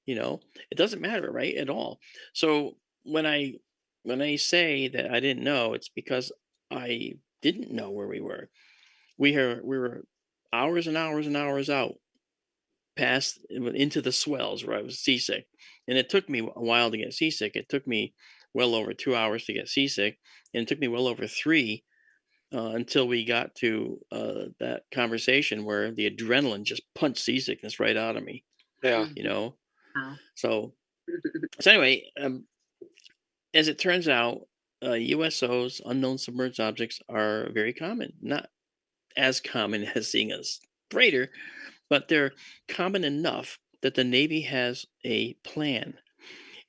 It doesn't matter, right, at all. So when I say that I didn't know, it's because I didn't know where we were. We were hours and hours and hours out past into the swells where I was seasick. And it took me a while to get seasick. It took me well over 2 hours to get seasick. And it took me well over three until we got to that conversation where the adrenaline just punched seasickness right out of me, Yeah. Mm. you know? Wow. So, so anyway, as it turns out, USOs, unknown submerged objects, are very common. Not as common as seeing a freighter, but they're common enough that the Navy has a plan.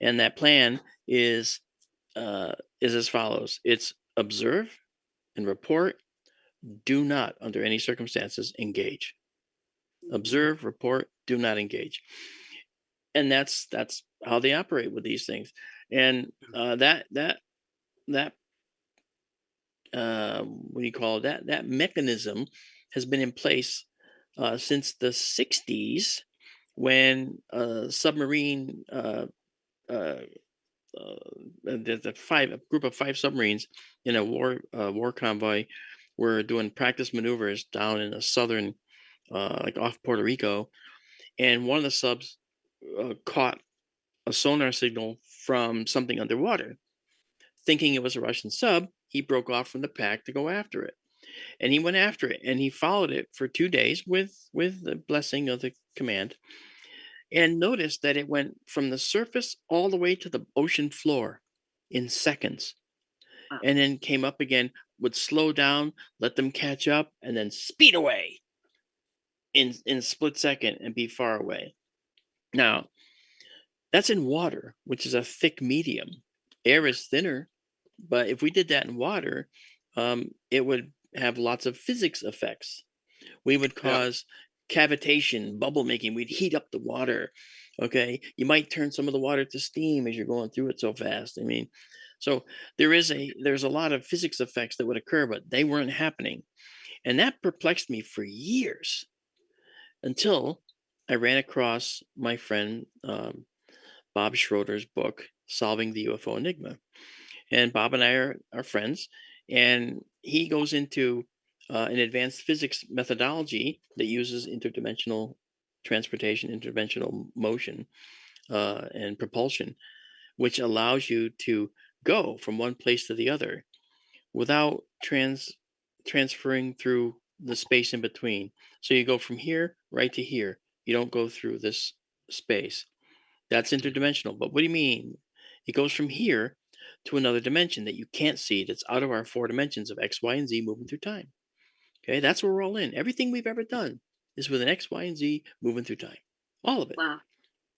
And that plan is as follows: it's observe and report. Do not, under any circumstances, engage. Mhm. Observe, report, do not engage. And that's how they operate with these things. And that what do you call it? That mechanism has been in place since the 60s, when a submarine uh, a group of 5 submarines in a war convoy were doing practice maneuvers down in the southern, like off Puerto Rico, and one of the subs caught a sonar signal from something underwater. Thinking it was a Russian sub, he broke off from the pack to go after it, and he went after it, and he followed it for 2 days with the blessing of the command, and noticed that it went from the surface all the way to the ocean floor in seconds, Wow. and then came up again, would slow down, let them catch up, and then speed away in a split second and be far away. Now, that's in water, which is a thick medium. Air is thinner, but if we did that in water, it would have lots of physics effects. We would Yeah. cause cavitation, bubble making. We'd heat up the water. Okay, you might turn some of the water to steam as you're going through it so fast. I mean, so there's a lot of physics effects that would occur, but they weren't happening, and that perplexed me for years until I ran across my friend Bob Schroeder's book, Solving the UFO Enigma. And Bob and I are friends, and he goes into an advanced physics methodology that uses interdimensional transportation, interdimensional motion, and propulsion, which allows you to go from one place to the other without transferring through the space in between. So you go from here right to here. You don't go through this space. That's interdimensional. But what do you mean? It goes from here to another dimension that you can't see, that's out of our 4 dimensions of X, Y, and Z moving through time. Okay, that's where we're all in. Everything we've ever done is with an X, Y, and Z moving through time. All of it. Wow.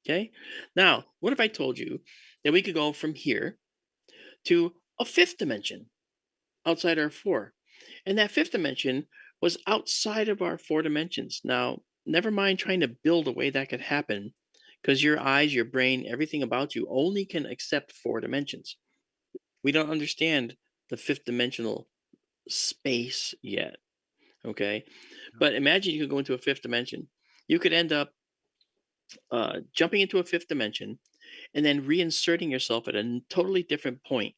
Okay. Now, what if I told you that we could go from here to a fifth dimension outside our four? And that fifth dimension was outside of our 4 dimensions. Now, never mind trying to build a way that could happen, because your eyes, your brain, everything about you only can accept 4 dimensions. We don't understand the fifth dimensional space yet. Okay. But imagine you could go into a fifth dimension. You could end up jumping into a fifth dimension and then reinserting yourself at a totally different point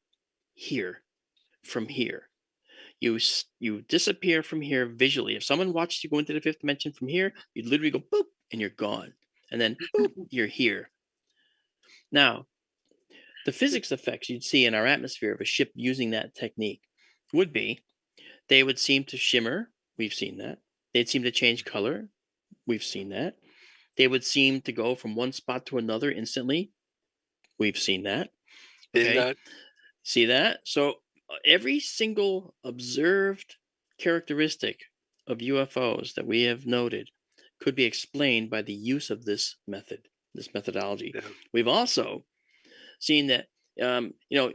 here from here. You disappear from here visually. If someone watched you go into the fifth dimension from here, you'd literally go boop and you're gone. And then boop, you're here. Now, the physics effects you'd see in our atmosphere of a ship using that technique would be they would seem to shimmer. We've seen that. They'd seem to change color. We've seen that. They would seem to go from one spot to another instantly. We've seen that. In Okay. that. See that? So every single observed characteristic of UFOs that we have noted could be explained by the use of this method, this methodology. Yeah. We've also seen that,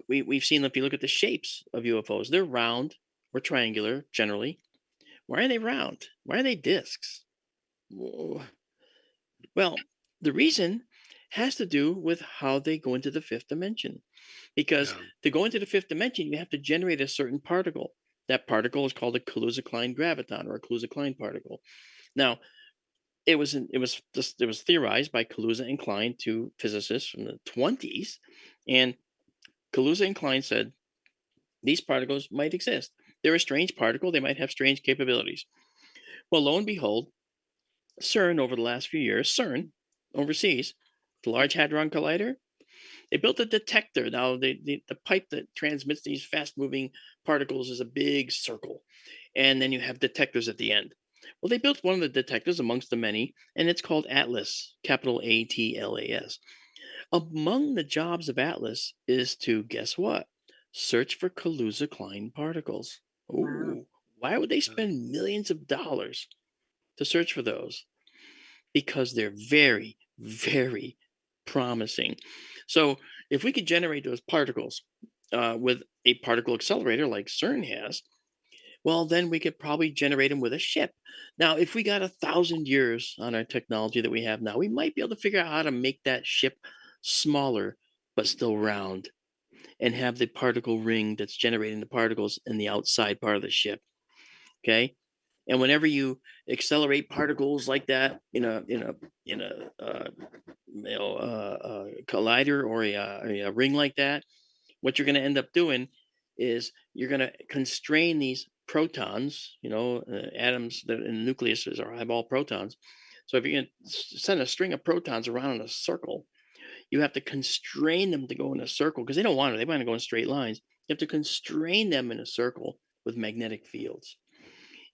we've seen, if you look at the shapes of UFOs, they're round or triangular generally. Why are they round? Why are they discs? Whoa. Well, the reason has to do with how they go into the fifth dimension. Because Yeah. to go into the fifth dimension, you have to generate a certain particle. That particle is called a Kaluza-Klein graviton, or a Kaluza-Klein particle. Now, it was theorized by Kaluza and Klein, two physicists from the 20s, and Kaluza and Klein said these particles might exist. They're a strange particle. They might have strange capabilities. Well, lo and behold, CERN over the last few years, CERN overseas, the Large Hadron Collider, they built a detector. Now, the pipe that transmits these fast moving particles is a big circle, and then you have detectors at the end. Well, they built one of the detectors amongst the many, and it's called Atlas, capital ATLAS. Among the jobs of Atlas is to, guess what? Search for Kaluza Klein particles. Wow. Ooh, why would they Yeah. spend millions of dollars to search for those? Because they're very, very promising. So if we could generate those particles with a particle accelerator like CERN has, well, then we could probably generate them with a ship. Now, if we got 1,000 years on our technology that we have now, we might be able to figure out how to make that ship smaller but still round and have the particle ring that's generating the particles in the outside part of the ship. Okay. And whenever you accelerate particles like that in a collider or a ring like that, what you're going to end up doing is you're going to constrain these protons, atoms that in the nucleus are eyeball protons. So if you're going to send a string of protons around in a circle, you have to constrain them to go in a circle because they don't want to. They want to go in straight lines. You have to constrain them in a circle with magnetic fields.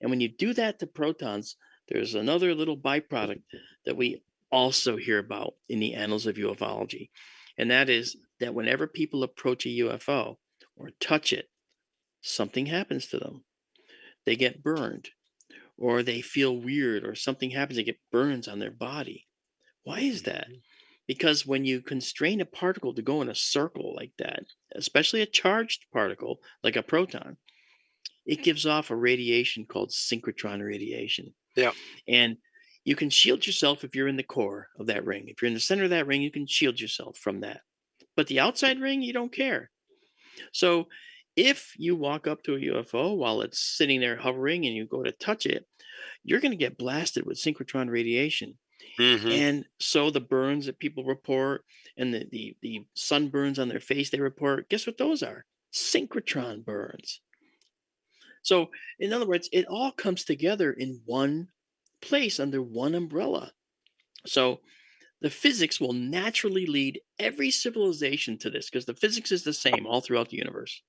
And when you do that to protons, there's another little byproduct that we also hear about in the annals of ufology. And that is that whenever people approach a UFO or touch it, something happens to them. They get burned, or they feel weird, or something happens, they get burns on their body. Why is that? Mhm. Because when you constrain a particle to go in a circle like that, especially a charged particle like a proton, it gives off a radiation called synchrotron radiation. Yeah. And you can shield yourself if you're in the core of that ring. If you're in the center of that ring, you can shield yourself from that. But the outside ring, you don't care. So if you walk up to a UFO while it's sitting there hovering and you go to touch it, you're going to get blasted with synchrotron radiation. Hmm. And so the burns that people report and the sunburns on their face they report, guess what those are? Synchrotron burns. So in other words, it all comes together in one place under one umbrella. So the physics will naturally lead every civilization to this because the physics is the same all throughout the universe,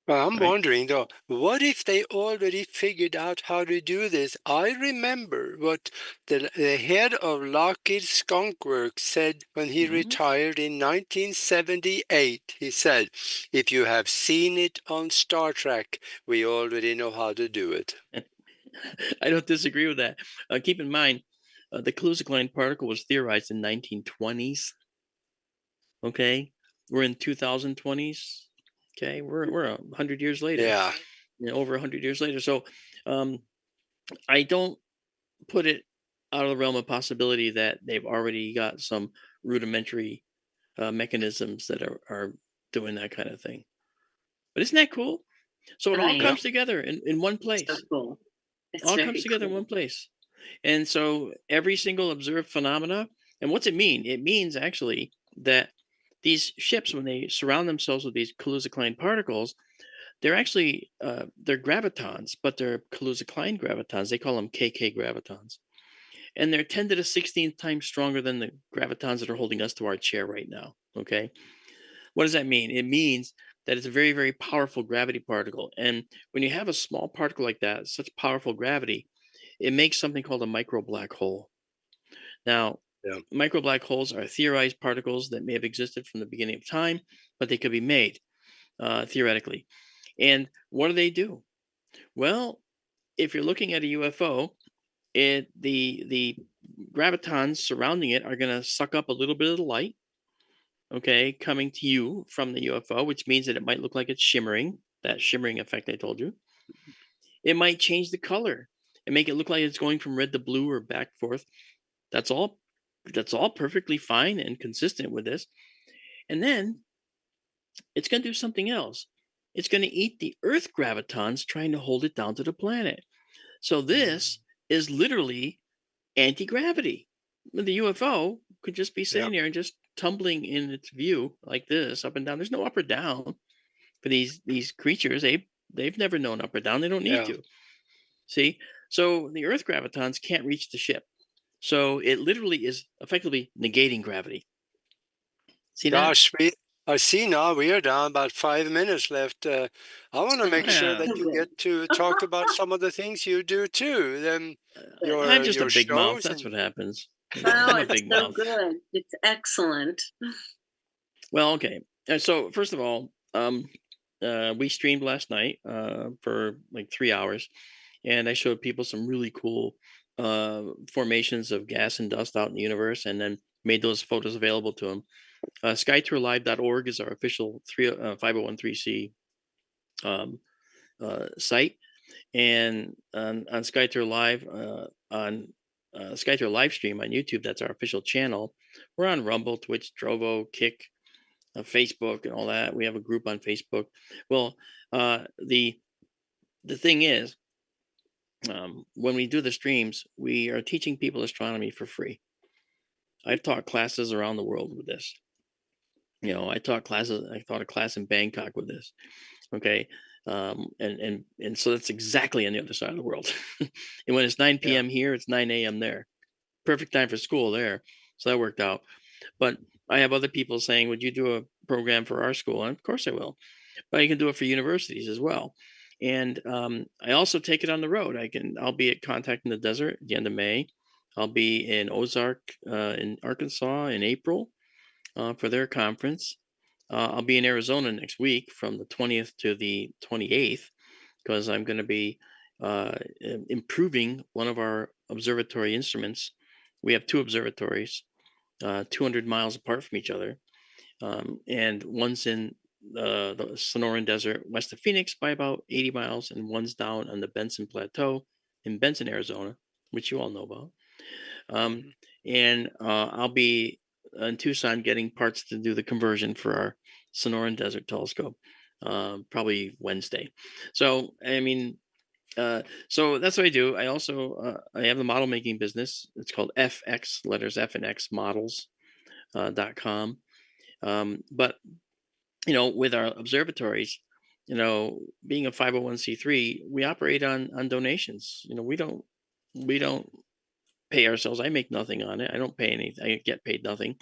Well, I'm right? wondering though, what if they already figured out how to do this? I remember what the head of Lockheed Skunk Works said when he Mhm. retired in 1978. He said, if you have seen it on Star Trek, we already know how to do it. I don't disagree with that. Keep in mind, the Kaluza-Klein particle was theorized in 1920s. Okay, we're in 2020s. Okay, we're 100 years later, Yeah. over 100 years later. So um, I don't put it out of the realm of possibility that they've already got some rudimentary mechanisms that are doing that kind of thing. But isn't that cool? So it all Right. Yeah. comes together in one So place. cool. It's All comes very together in one cool. place. And so every single observed phenomena, and what's it mean? It means actually that these ships, when they surround themselves with these Kaluza-Klein particles, they're actually they're gravitons, but they're Kaluza-Klein gravitons. They call them KK gravitons, and they're 10 to the 16th time stronger than the gravitons that are holding us to our chair right now. Okay, what does that mean? It means that it's a very, very powerful gravity particle, and when you have a small particle like that, such powerful gravity, it makes something called a micro black hole. Now, Yeah. micro black holes are theorized particles that may have existed from the beginning of time, but they could be made theoretically. And what do they do? Well, if you're looking at a UFO, the gravitons surrounding it are going to suck up a little bit of the light, okay, coming to you from the UFO, which means that it might look like it's shimmering. That shimmering effect I told you. It might change the color and make it look like it's going from red to blue or back forth. That's all. That's all perfectly fine and consistent with this. And then it's going to do something else. It's going to eat the Earth gravitons trying to hold it down to the planet. So this is literally anti-gravity. The UFO could just be Yeah. sitting there and just tumbling in its view like this, up and down. There's no up or down for these creatures. They've never known up or down. They don't need Yeah. to. See? So the Earth gravitons can't reach the ship. So it literally is effectively negating gravity. See that? Gosh, I see now we are down about 5 minutes left. I want to So make good. sure Yeah. that So you good. get to talk about some of the things you do too. Then I'm just a your big mouth. shows That's and what happens. Oh, I'm a it's big so mouth. good. It's excellent. Well, okay. So first of all, we streamed last night for like 3 hours, and I showed people some really cool formations of gas and dust out in the universe, and then made those photos available to them. Skytourlive.org is our official 501c site, and on SkyTour Live on SkyTour live stream on YouTube, that's our official channel. We're on Rumble, Twitch, Trovo, Kick, Facebook, and all that. We have a group on Facebook. Well, the thing is, when we do the streams, we are teaching people astronomy for free. I've taught classes around the world with this. I taught classes. I taught a class in Bangkok with this. Okay, and so that's exactly on the other side of the world. And when it's 9 Yeah. p.m. here, it's 9 a.m. there. Perfect time for school there. So that worked out. But I have other people saying, "Would you do a program for our school?" And of course I will. But you can do it for universities as well. And I also take it on the road. I'll be at Contact in the Desert at the end of May. I'll be in Ozark, in Arkansas in April for their conference. I'll be in Arizona next week from the 20th to the 28th because I'm going to be improving one of our observatory instruments. We have two observatories, 200 miles apart from each other, and one's in the Sonoran Desert west of Phoenix by about 80 miles, and one's down on the Benson Plateau in Benson, Arizona, which you all know about. Mhm. And I'll be in Tucson getting parts to do the conversion for our Sonoran Desert telescope, probably Wednesday. So, I mean, so that's what I do. I also I have the model making business. It's called FX, letters F and X models .com. But with our observatories, being a 501c3, we operate on donations. We don't pay ourselves. I make nothing on it. I don't pay anything. I get paid nothing.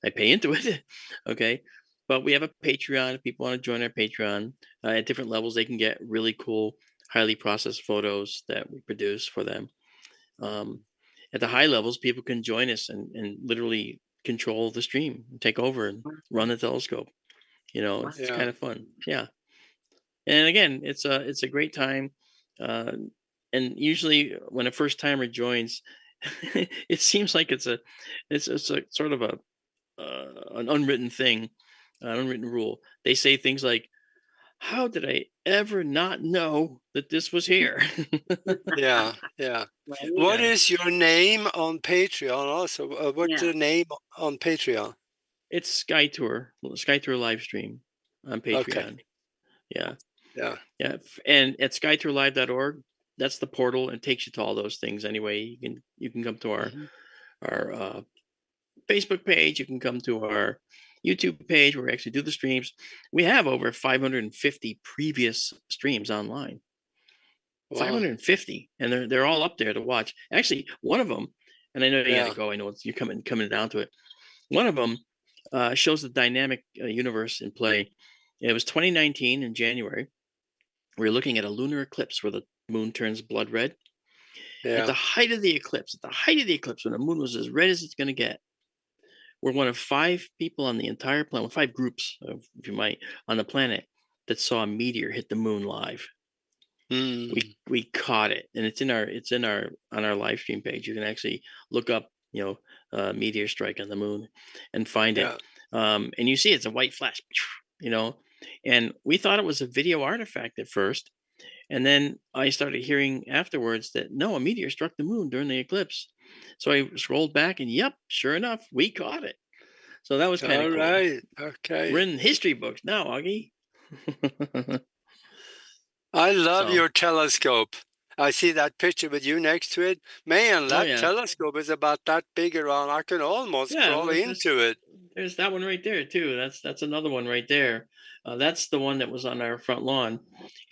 I pay into it. Okay. But we have a Patreon. If people want to join our Patreon at different levels, they can get really cool, highly processed photos that we produce for them. At the high levels, people can join us and literally control the stream, take over and run the telescope. It's Yeah. kind of fun. Yeah. And again, it's a great time. Uh, and usually when a first timer joins, it seems like it's a sort of an unwritten thing, an unwritten rule. They say things like, "How did I ever not know that this was here?" Yeah. Yeah. Right? What Yeah, is your name on Patreon also? What's Yeah. the name on Patreon? it's Sky Tour live stream on Okay. Patreon. Yeah, Yeah. yeah, and at skytourlive.org, that's the portal. It takes you to all those things anyway. You can come to our Mhm. our Facebook page. You can come to our YouTube page where we actually do the streams. We have over 550 previous streams online. Wow. 550, and they're all up there to watch. Actually, one of them, and I know you got to Yeah. go. I know you're coming down to it. One of them shows the dynamic universe in play. It was 2019 in January. We were looking at a lunar eclipse where the moon turns blood red. At Yeah. the height of the eclipse, when the moon was as red as it's going to get, we're one of 5 people on the entire planet, 5 groups, if you might, on the planet that saw a meteor hit the moon live. We Mm. we caught it, and it's in our on our live stream page. You can actually look up, meteor strike on the moon, and find it. Yeah. And you see it's a white flash, you know. And we thought it was a video artifact at first, and then I started hearing afterwards that no, a meteor struck the moon during the eclipse. So I scrolled back, and yep, sure enough, we caught it. So that was kind of All cool. right. We're Okay. in history books now, Augie. I love So, your telescope. I see that picture with you next to it. Man, oh that yeah, telescope is about that big around. I can almost yeah. crawl Well, into it. there's that one right there too. That's another one right there. That's the one that was on our front lawn,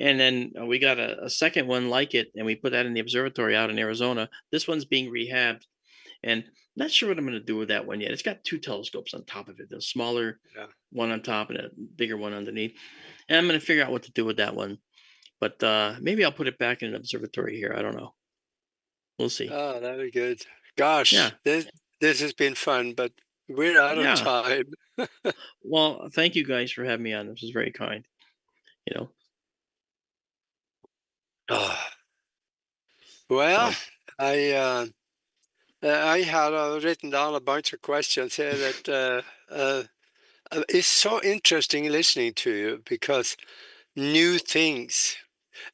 and then we got a second one like it, and we put that in the observatory out in Arizona. This one's being rehabbed, and not sure what I'm going to do with that one yet. It's got 2 telescopes on top of it, the smaller Yeah. one on top and a bigger one underneath. And I'm going to figure out what to do with that one. But maybe I'll put it back in an observatory here. I don't know. We'll see. Oh, very good. Gosh, Yeah. this has been fun, but we're out of Yeah. time. Well, thank you guys for having me on. This was very kind. You know. Oh, well, So I I had written down a bunch of questions here that it's so interesting listening to you because new things.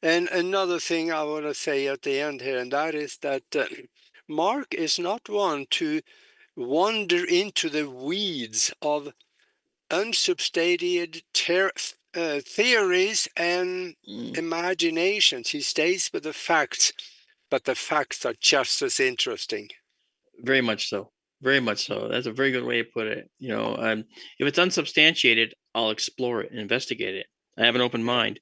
And another thing I want to say at the end here, and that is that Mark is not one to wander into the weeds of unsubstantiated theories and Mm, imaginations. He stays with the facts, but the facts are just as interesting. very much so. Very much so. That's a very good way to put it. If it's unsubstantiated, I'll explore it and investigate it. I have an open Yeah, mind.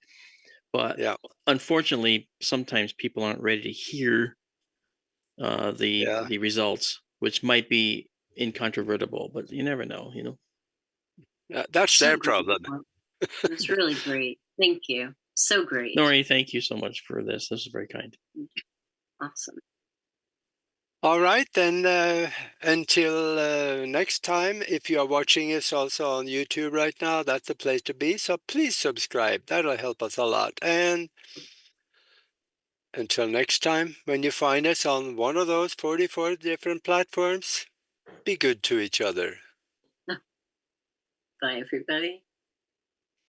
But yeah, unfortunately, sometimes people aren't ready to hear the yeah. the results, which might be incontrovertible, but you never know. That's So their great. problem. Mark. That's really great. Thank you. So great. Nori, thank you so much for this. This is very kind. Awesome. All right, then until next time, if you are watching us also on YouTube right now, that's the place to be. So please subscribe. That'll help us a lot. And until next time, when you find us on one of those 44 different platforms, be good to each other. Bye, everybody.